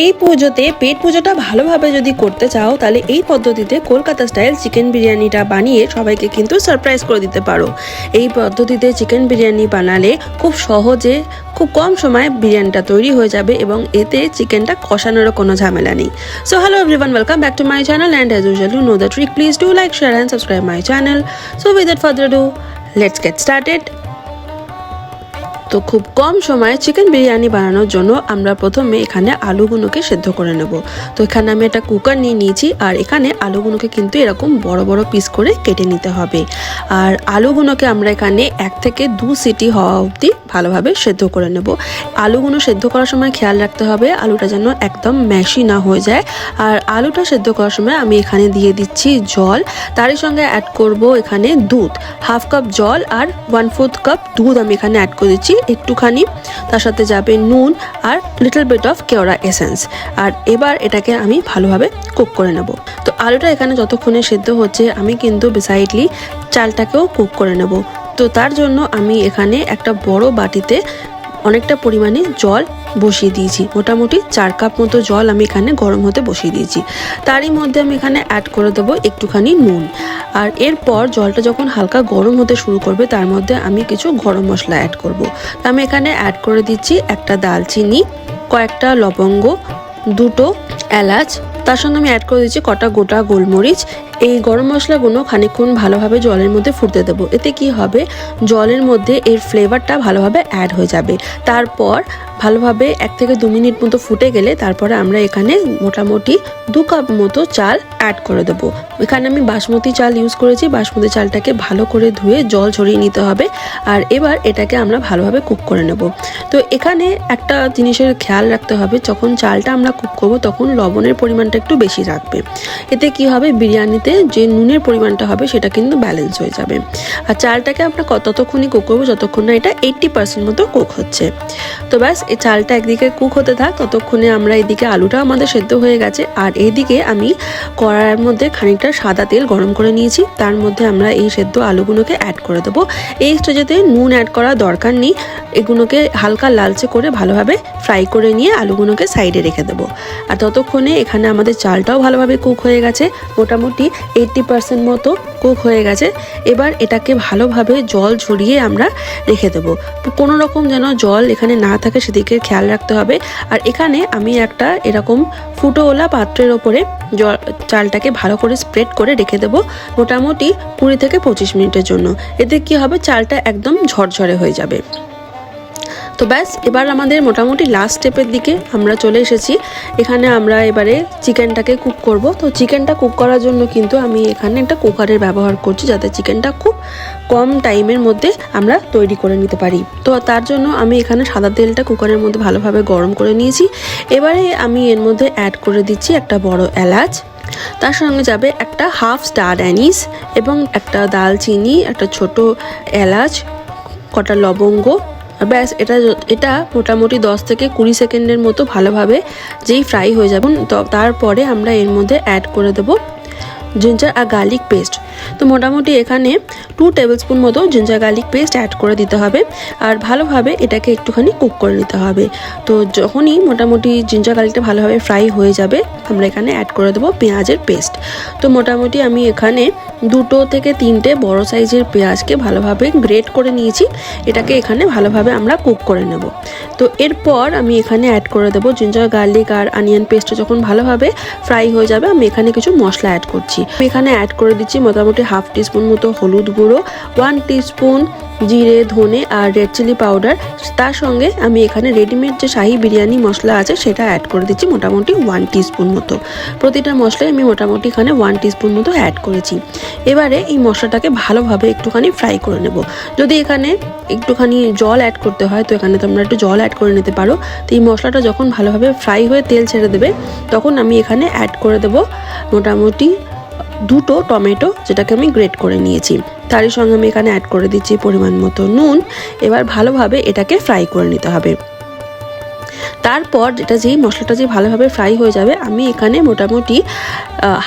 এই পুজোতে পেট পুজোটা ভালোভাবে যদি করতে চাও তাহলে এই পদ্ধতিতে কলকাতা স্টাইল চিকেন বিরিয়ানিটা বানিয়ে সবাইকে কিন্তু সারপ্রাইজ করে দিতে পারো। এই পদ্ধতিতে চিকেন বিরিয়ানি বানালে খুব সহজে খুব কম সময়ে বিরিয়ানিটা তৈরি হয়ে যাবে এবং এতে চিকেনটা কষানোরও কোনো ঝামেলা নেই। So hello everyone, welcome back to my channel and as usual you know the trick, please do like, share and subscribe my channel. So without further ado, let's get started. তো খুব কম সময়ে চিকেন বিরিয়ানি বানানোর জন্য আমরা প্রথমে এখানে আলুগুলোকে সেদ্ধ করে নেব। তো এখানে আমি একটা কুকার নিয়ে নিয়েছি আর এখানে আলুগুলোকে কিন্তু এরকম বড় বড় পিস করে কেটে নিতে হবে। আর আলুগুলোকে আমরা এখানে 1 থেকে 2 সিটি হওয়া অবধি ভালোভাবে সেদ্ধ করে নেব। আলুগুলো সেদ্ধ করার সময় খেয়াল রাখতে হবে আলুটা যেন একদম ম্যাশি না হয়ে যায়। আর আলুটা সেদ্ধ করার সময় আমি এখানে দিয়ে দিচ্ছি জল, তারই সঙ্গে অ্যাড করব এখানে দুধ, 1/2 কাপ জল আর 1/4 কাপ দুধ আমি এখানে অ্যাড করে দিচ্ছি একটুখানি। তার সাথে যাবে নুন আর লিটল বিট অফ কেওড়া এসেন্স। আর এবার এটাকে আমি ভালোভাবে কুক করে নেব। তো আলুটা এখানে যতক্ষণে সেদ্ধ হচ্ছে আমি কিন্তু বিসাইডলি চালটাকেও কুক করে নেব। তো তার জন্য আমি এখানে একটা বড় বাটিতে অনেকটা পরিমাণে জল বসিয়ে দিয়েছি, মোটামুটি 4 কাপ মতো জল আমি এখানে গরম হতে বসিয়ে দিয়েছি। তারই মধ্যে আমি এখানে অ্যাড করে দেবো একটুখানি নুন। আর এরপর জলটা যখন হালকা গরম হতে শুরু করবে তার মধ্যে আমি কিছু গরম মশলা অ্যাড করব। আমি এখানে অ্যাড করে দিচ্ছি একটা দালচিনি, কয়েকটা লবঙ্গ, 2টো এলাচ, তার সঙ্গে আমি অ্যাড করে দিচ্ছি কটা গোটা গোলমরিচ। এই গরম মশলাগুলো খানিকক্ষণ ভালোভাবে জলের মধ্যে ফুটতে দেবো। এতে কি হবে, জলের মধ্যে এর ফ্লেভারটা ভালোভাবে অ্যাড হয়ে যাবে। তারপর ভালোভাবে 1 থেকে 2 মিনিট মতো ফুটে গেলে তারপরে আমরা এখানে মোটামুটি 2 কাপ মতো চাল অ্যাড করে দেবো। এখানে আমি বাসমতি চাল ইউজ করেছি। বাসমতি চালটাকে ভালো করে ধুয়ে জল ঝরিয়ে নিতে হবে। আর এবার এটাকে আমরা ভালোভাবে কুক করে নেব। তো এখানে একটা জিনিসের খেয়াল রাখতে হবে, যখন চালটা আমরা কুক করবো তখন লবণের পরিমাণটা একটু বেশি রাখবে। এতে কি হবে, বিরিয়ানিতে যে নুনের পরিমাণটা হবে সেটা কিন্তু ব্যালেন্স হয়ে যাবে। আর চালটাকে আমরা ততক্ষণই কুক করবো যতক্ষণ না এটা 80% মতো কুক হচ্ছে। তো ব্যাস, এই চালটা একদিকে কুক হতে থাক, ততক্ষণে আমরা এদিকে আলুটা আমাদের সেদ্ধ হয়ে গেছে। আর এইদিকে আমি কড়াইয়ের মধ্যে খানিকটা সাদা তেল গরম করে নিয়েছি, তার মধ্যে আমরা এই সেদ্ধ আলুগুলোকে অ্যাড করে দেবো। এই স্টেজেতে নুন অ্যাড করার দরকার নেই, এগুলোকে হালকা লালচে করে ভালোভাবে ফ্রাই করে নিয়ে আলুগুলোকে সাইডে রেখে দেবো। আর ততক্ষণে এখানে আমাদের চালটাও ভালোভাবে কুক হয়ে গেছে, মোটামুটি 80% মতো কুক হয়ে গেছে। এবার এটাকে ভালোভাবে জল ঝরিয়ে আমরা রেখে দেবো। কোনো রকম যেন জল এখানে না থাকে সেদিকে খেয়াল রাখতে হবে। আর এখানে আমি একটা এরকম ফুটোওয়ালা পাত্রের ওপরে চালটাকে ভালো করে স্প্রেড করে রেখে দেবো মোটামুটি 20 থেকে 25 মিনিটের জন্য। এতে কি হবে, চালটা একদম ঝরঝরে হয়ে যাবে। তো ব্যাস, এবার আমাদের মোটামুটি লাস্ট স্টেপের দিকে আমরা চলে এসেছি। এখানে আমরা এবারে চিকেনটাকে কুক করব। তো চিকেনটা কুক করার জন্য কিন্তু আমি এখানে একটা কুকারের ব্যবহার করছি, যাতে চিকেনটা খুব কম টাইমের মধ্যে আমরা তৈরি করে নিতে পারি। তো তার জন্য আমি এখানে সাদা তেলটা কুকারের মধ্যে ভালোভাবে গরম করে নিয়েছি। এবারে আমি এর মধ্যে অ্যাড করে দিচ্ছি একটা বড় এলাচ, তার সঙ্গে যাবে একটা 1/2 স্টার অ্যানিস এবং একটা দালচিনি, একটা ছোট এলাচ, কটা লবঙ্গ। ব্যাস, এটা মোটামুটি 10 থেকে 20 সেকেন্ডের মতো ভালোভাবে যেই ফ্রাই হয়ে যাবে তারপরে আমরা এর মধ্যে অ্যাড করে দেবো জিঞ্জার আর গার্লিক পেস্ট। তো মোটামুটি এখানে 2 টেবিল স্পুন মতো জিঞ্জার গার্লিক পেস্ট অ্যাড করে দিতে হবে। আর ভালোভাবে এটাকে একটুখানি কুক করে নিতে হবে। তো যখনই মোটামুটি জিঞ্জার গার্লিকটা ভালোভাবে ফ্রাই হয়ে যাবে আমরা এখানে অ্যাড করে দেবো পেঁয়াজের পেস্ট। তো মোটামুটি আমি এখানে 2 থেকে 3টে বড় সাইজের পেঁয়াজকে ভালোভাবে গ্রেট করে নিয়েছি। এটাকে এখানে ভালোভাবে আমরা কুক করে নেব। তো এরপর আমি এখানে অ্যাড করে দেবো জিঞ্জার গার্লিক আর অনিয়ন পেস্ট। যখন ভালোভাবে ফ্রাই হয়ে যাবে আমি এখানে কিছু মশলা অ্যাড করছি। এখানে অ্যাড করে দিচ্ছি মোটামুটি 1/2 টিস্পুন মতো হলুদ গুঁড়ো, 1 টিস্পুন জিরে, ধনে আর রেড চিলি পাউডার। তার সঙ্গে আমি এখানে রেডিমেড যে শাহি বিরিয়ানি মশলা আছে সেটা অ্যাড করে দিচ্ছি মোটামুটি 1 টিস্পুন মতো। প্রতিটা মশলাই আমি মোটামুটি এখানে 1 টিস্পুন মতো অ্যাড করেছি। এবারে এই মশলাটাকে ভালোভাবে একটুখানি ফ্রাই করে নেব। যদি এখানে একটুখানি জল অ্যাড করতে হয় তো এখানে তোমরা একটু জল অ্যাড করে নিতে পারো। তো এই মশলাটা যখন ভালোভাবে ফ্রাই হয়ে তেল ছেড়ে দেবে তখন আমি এখানে অ্যাড করে দেবো মোটামুটি 2টো টমেটো, যেটাকে আমি গ্রেট করে নিয়েছি। তারই সঙ্গে আমি এখানে অ্যাড করে দিচ্ছি পরিমাণ মতো নুন। এবার ভালোভাবে এটাকে ফ্রাই করে নিতে হবে। তারপর যেই মশলাটা ভালোভাবে ফ্রাই হয়ে যাবে, আমি এখানে মোটামুটি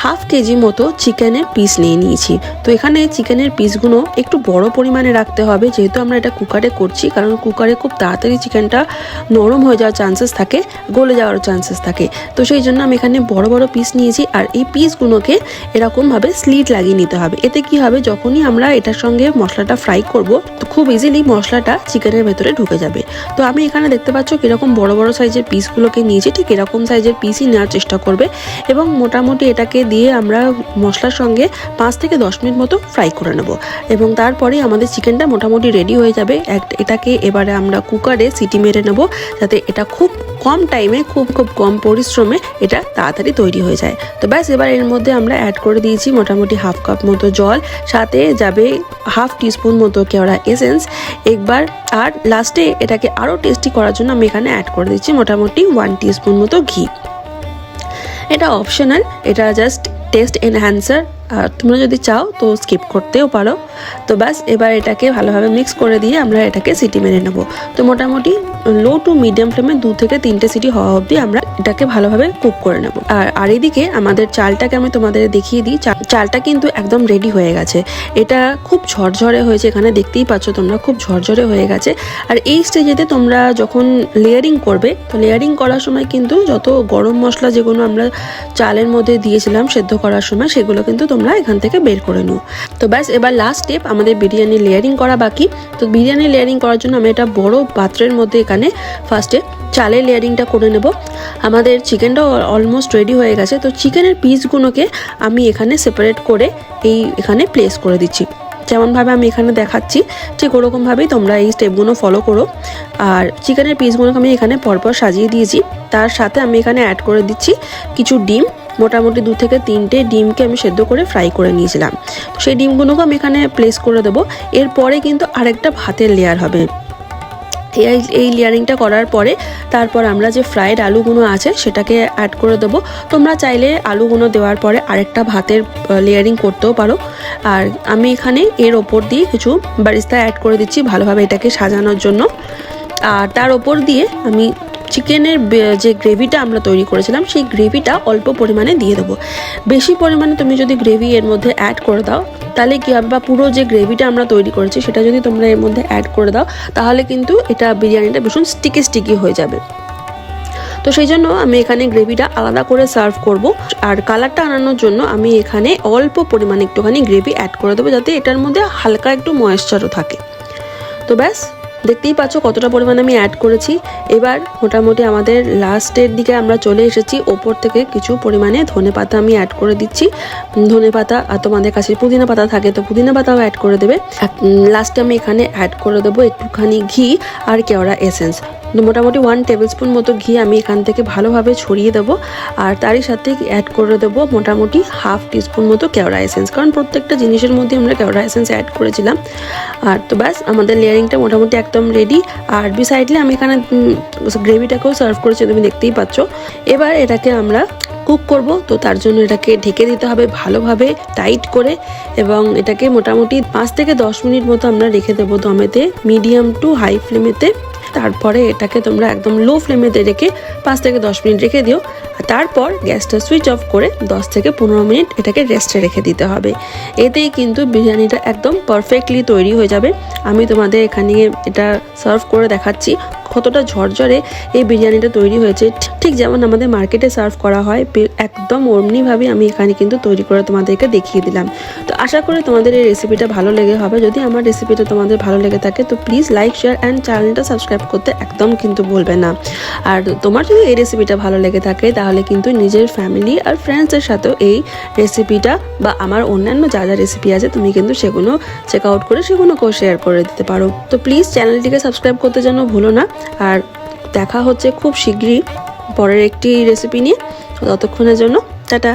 হাফ কেজি মতো চিকেনের পিস নিয়ে নিয়েছি। তো এখানে চিকেনের পিসগুলো একটু বড় পরিমাণে রাখতে হবে, যেহেতু আমরা এটা কুকারে করছি, কারণ কুকারে খুব তাড়াতাড়ি চিকেনটা নরম হয়ে যাওয়ার চান্সেস থাকে, গলে যাওয়ার চান্সেস থাকে। তো সেই জন্য আমি এখানে বড় বড় পিস নিয়েছি। আর এই পিসগুলোকে এরকমভাবে স্লিট লাগিয়ে নিতে হবে। এতে কি হবে, যখনই আমরা এটার সঙ্গে মশলাটা ফ্রাই করব, তো খুব ইজিলি মশলাটা চিকেনের ভেতরে ঢুকে যাবে। তো আমি এখানে দেখতে পাচ্ছ কীরকম বড় বড় সাইজের পিসগুলোকে নিয়েছি, ঠিক এরকম সাইজের পিসই নেওয়ার চেষ্টা করবে। এবং মোটামুটি এটাকে দিয়ে আমরা মশলার সঙ্গে 5 থেকে 10 মিনিট মতো ফ্রাই করে নেব। এবং তারপরে আমাদের চিকেনটা মোটামুটি রেডি হয়ে যাবে। এটাকে এবারে আমরা কুকারে সিটি মেরে নেব, যাতে এটা খুব কম টাইমে, খুব কম পরিশ্রমে এটা তাড়াতাড়ি তৈরি হয়ে যায়। তো ব্যাস, এবার এর মধ্যে আমরা অ্যাড করে দিয়েছি মোটামুটি হাফ কাপ মতো জল, সাথে যাবে হাফ টিস্পুন মতো কেওড়া এসেন্স একবার। আর লাস্টে এটাকে আরও টেস্টি করার জন্য আমি এখানে অ্যাড করে দিচ্ছি মোটামুটি 1 টিস্পুন মতো ঘি। এটা অপশনাল, এটা জাস্ট টেস্ট এনহ্যান্সার, আর তোমরা যদি চাও তো স্কিপ করতেও পারো। তো ব্যাস, এবার এটাকে ভালোভাবে মিক্স করে দিয়ে আমরা এটাকে সিটি মেরে নেব। তো মোটামুটি লো টু মিডিয়াম ফ্লেমে 2 থেকে 3টে সিটি হওয়া অবধি আমরা এটাকে ভালোভাবে কুক করে নেব। আর এদিকে আমাদের চালটাকে আমি তোমাদের দেখিয়ে দিই। চালটা কিন্তু একদম রেডি হয়ে গেছে। এটা খুব ঝরঝরে হয়েছে, এখানে দেখতেই পাচ্ছ তোমরা, খুব ঝরঝরে হয়ে গেছে। আর এই স্টেজেতে তোমরা যখন লেয়ারিং করবে, তো লেয়ারিং করার সময় কিন্তু যত গরম মশলা যেগুলো আমরা চালের মধ্যে দিয়েছিলাম সেদ্ধ করার সময়, সেগুলো কিন্তু তোমরা এখান থেকে বের করে নিও। তো ব্যাস, এবার লাস্ট স্টেপ আমাদের বিরিয়ানি লেয়ারিং করা বাকি। তো বিরিয়ানি লেয়ারিং করার জন্য আমি এটা বড় পাত্রের মধ্যে এখানে ফার্স্টে চালের লেয়ারিংটা করে নেব। আমাদের চিকেনটাও অলমোস্ট রেডি হয়ে গেছে। তো চিকেনের পিসগুলোকে আমি এখানে সেপারেট করে এখানে প্লেস করে দিচ্ছি। যেমনভাবে আমি এখানে দেখাচ্ছি ঠিক ওরকমভাবেই তোমরা এই স্টেপগুলো ফলো করো। আর চিকেনের পিসগুলোকে আমি এখানে পরপর সাজিয়ে দিয়েছি। তার সাথে আমি এখানে অ্যাড করে দিচ্ছি কিছু ডিম, মোটামুটি 2 থেকে 3টে ডিমকে আমি সেদ্ধ করে ফ্রাই করে নিয়েছিলাম। তো সেই ডিমগুলোকে আমি এখানে প্লেস করে দেবো। এরপরে কিন্তু আরেকটা ভাতের লেয়ার হবে। এই লেয়ারিংটা করার পরে তারপর আমরা যে ফ্রাইড আলুগুলো আছে সেটাকে অ্যাড করে দেবো। তোমরা চাইলে আলুগুলো দেওয়ার পরে আরেকটা ভাতের লেয়ারিং করতেও পারো। আর আমি এখানে এর ওপর দিয়ে কিছু বারিস্তা অ্যাড করে দিচ্ছি ভালোভাবে এটাকে সাজানোর জন্য। আর তার ওপর দিয়ে আমি চিকেনের যে গ্রেভিটা আমরা তৈরি করেছিলাম সেই গ্রেভিটা অল্প পরিমাণে দিয়ে দেবো। বেশি পরিমাণে তুমি যদি গ্রেভি এর মধ্যে অ্যাড করে দাও, তাহলে কী হবে, বা পুরো যে গ্রেভিটা আমরা তৈরি করেছি সেটা যদি তোমরা এর মধ্যে অ্যাড করে দাও, তাহলে কিন্তু এটা বিরিয়ানিটা ভীষণ স্টিকি হয়ে যাবে। তো সেই জন্য আমি এখানে গ্রেভিটা আলাদা করে সার্ভ করব। আর কালারটা আনানোর জন্য আমি এখানে অল্প পরিমাণে একটুখানি গ্রেভি অ্যাড করে দেবো, যাতে এটার মধ্যে হালকা একটু ময়েশ্চারও থাকে। তো ব্যাস, দেখতেই পাচ্ছ কতটা পরিমাণে আমি অ্যাড করেছি। এবার মোটামুটি আমাদের লাস্টের দিকে আমরা চলে এসেছি। ওপর থেকে কিছু পরিমাণে ধনেপাতা আমি অ্যাড করে দিচ্ছি। ধনেপাতা, আর তোমাদের কাছে পুদিনা পাতা থাকে তো পুদিনা পাতাও অ্যাড করে দেবে। লাস্টে আমি এখানে অ্যাড করে দেবো একটুখানি ঘি আর কেওড়া এসেন্স। মোটামুটি 1 টেবিল স্পুন মতো ঘি আমি এখান থেকে ভালোভাবে ছড়িয়ে দেবো। আর তারই সাথে অ্যাড করে দেবো মোটামুটি হাফ টিস্পুন মতো কেওড়া এসেন্স, কারণ প্রত্যেকটা জিনিসের মধ্যে আমরা কেওড়া এসেন্স অ্যাড করেছিলাম। আর তো ব্যাস, আমাদের লেয়ারিংটা মোটামুটি একদম রেডি। আর বিসাইডলি আমি এখানে গ্রেভিটাকেও সার্ভ করেছি, তুমি দেখতেই পাচ্ছ। এবার এটাকে আমরা কুক করব। তো তার জন্য এটাকে ঢেকে দিতে হবে ভালোভাবে টাইট করে, এবং এটাকে মোটামুটি 5 থেকে 10 মিনিট মতো আমরা রেখে দেবো দমেতে, মিডিয়াম টু হাই ফ্লেমেতে। তারপরে এটাকে তোমরা একদম লো ফ্লেমেতে রেখে 5 থেকে 10 মিনিট রেখে দিও। আর তারপর গ্যাসটা সুইচ অফ করে 10 থেকে 15 মিনিট এটাকে রেস্টে রেখে দিতে হবে। এতেই কিন্তু বিরিয়ানিটা একদম পারফেক্টলি তৈরি হয়ে যাবে। আমি তোমাদের এখানে এটা সার্ভ করে দেখাচ্ছি কতটা ঝরঝরে এই বিরিয়ানিটা তৈরি হয়েছে, ঠিক যেমন আমাদের মার্কেটে সার্ভ করা হয় একদম অমনিভাবে আমি এখানে কিন্তু তৈরি করে তোমাদেরকে দেখিয়ে দিলাম। তো আশা করি তোমাদের এই রেসিপিটা ভালো লেগে হবে। যদি আমার রেসিপিটা তোমাদের ভালো লেগে থাকে তো প্লিজ লাইক, শেয়ার অ্যান্ড চ্যানেলটা সাবস্ক্রাইব করতে একদম কিন্তু ভুলবে না। আর তোমার যদি এই রেসিপিটা ভালো লেগে থাকে তাহলে কিন্তু নিজের ফ্যামিলি আর ফ্রেন্ডসের সাথেও এই রেসিপিটা বা আমার অন্যান্য যা যা রেসিপি আছে তুমি কিন্তু সেগুলো চেক আউট করে সেগুলোকেও শেয়ার করে দিতে পারো। তো প্লিজ চ্যানেলটিকে সাবস্ক্রাইব করতে যেন ভুলো না। আর দেখা হচ্ছে খুব শীঘ্রই পরের একটি রেসিপি নিয়ে। ততক্ষণের জন্য টাটা।